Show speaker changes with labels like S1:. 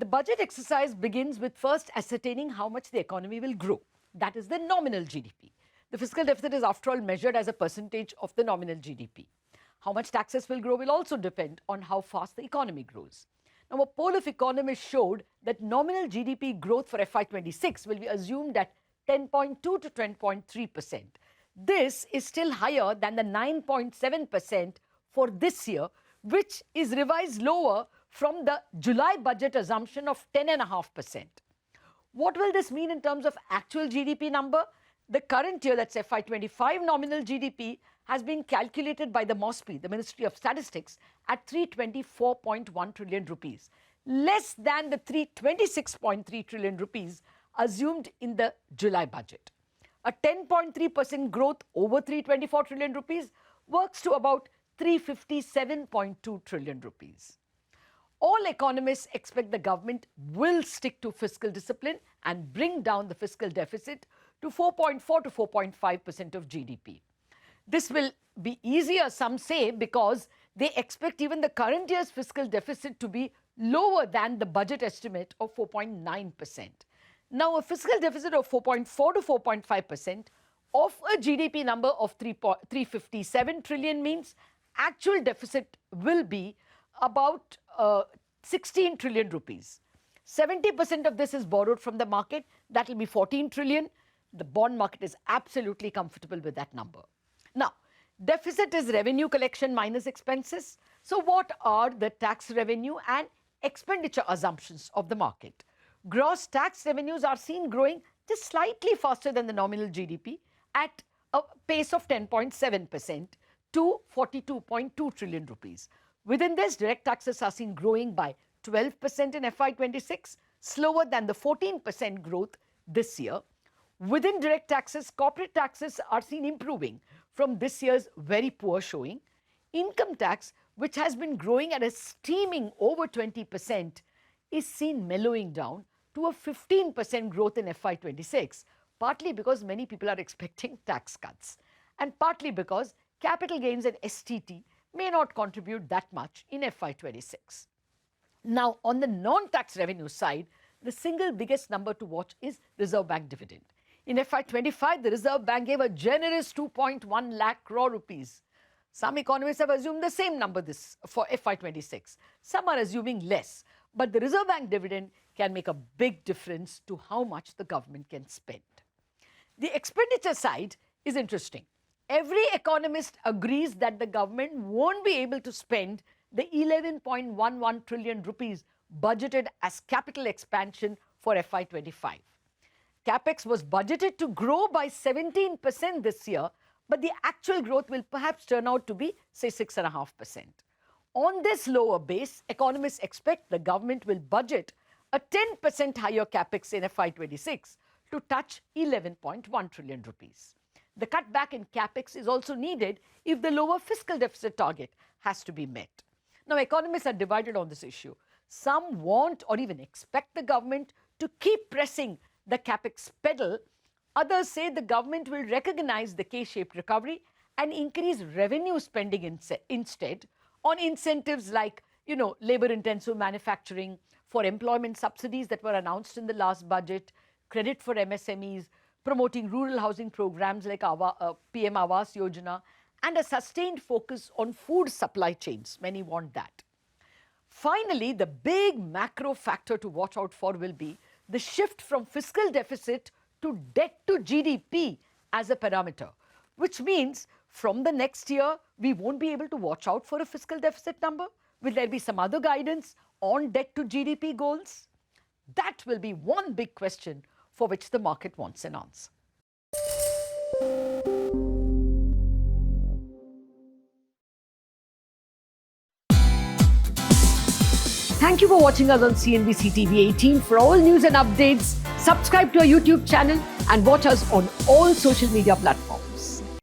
S1: The budget exercise begins with first ascertaining how much the economy will grow. That is the nominal GDP. The fiscal deficit is, after all, measured as a percentage of the nominal GDP. How much taxes will grow will also depend on how fast the economy grows. Now, a poll of economists showed that nominal GDP growth for FY26 will be assumed at 10.2 to 10.3%. This is still higher than the 9.7% for this year, which is revised lower from the July budget assumption of 10.5%. What will this mean in terms of actual GDP number? The current year, that's FY25 nominal GDP, has been calculated by the MOSPI, the Ministry of Statistics, at 324.1 trillion rupees, less than the 326.3 trillion rupees assumed in the July budget. A 10.3% growth over 324 trillion rupees works to about 357.2 trillion rupees. All economists expect the government will stick to fiscal discipline and bring down the fiscal deficit to 4.4 to 4.5% of GDP. This will be easier, some say, because they expect even the current year's fiscal deficit to be lower than the budget estimate of 4.9%. Now, a fiscal deficit of 4.4 to 4.5% of a GDP number of 357 trillion means actual deficit will be about 16 trillion rupees. 70% of this is borrowed from the market. That will be 14 trillion. The bond market is absolutely comfortable with that number. Now, deficit is revenue collection minus expenses. So what are the tax revenue and expenditure assumptions of the market? Gross tax revenues are seen growing just slightly faster than the nominal GDP at a pace of 10.7% to 42.2 trillion rupees. Within this, direct taxes are seen growing by 12% in FY26, slower than the 14% growth this year. Within direct taxes, corporate taxes are seen improving from this year's very poor showing. Income tax, which has been growing at a steaming over 20%, is seen mellowing down to a 15% growth in FY26, partly because many people are expecting tax cuts, and partly because capital gains and STT may not contribute that much in FY26. Now, on the non-tax revenue side, the single biggest number to watch is Reserve Bank dividend. In FY25, the Reserve Bank gave a generous 2.1 lakh crore rupees. Some economists have assumed the same number for FY26. Some are assuming less. But the Reserve Bank dividend can make a big difference to how much the government can spend. The expenditure side is interesting. Every economist agrees that the government won't be able to spend the 11.11 trillion rupees budgeted as capital expansion for FY25. Capex was budgeted to grow by 17% this year, but the actual growth will perhaps turn out to be, say, 6.5%. On this lower base, economists expect the government will budget a 10% higher capex in FY26 to touch 11.1 trillion rupees. The cutback in capex is also needed if the lower fiscal deficit target has to be met. Now, economists are divided on this issue. Some want or even expect the government to keep pressing the capex pedal. Others say the government will recognize the K-shaped recovery and increase revenue spending instead on incentives like, labor-intensive manufacturing, for employment subsidies that were announced in the last budget, credit for MSMEs, promoting rural housing programs like PM Awas Yojana, and a sustained focus on food supply chains. Many want that. Finally, the big macro factor to watch out for will be the shift from fiscal deficit to debt to GDP as a parameter, which means from the next year, we won't be able to watch out for a fiscal deficit number. Will there be some other guidance on debt to GDP goals? That will be one big question for which the market wants an answer. Thank you for watching us on CNBC TV18. For all news and updates, subscribe to our YouTube channel and watch us on all social media platforms.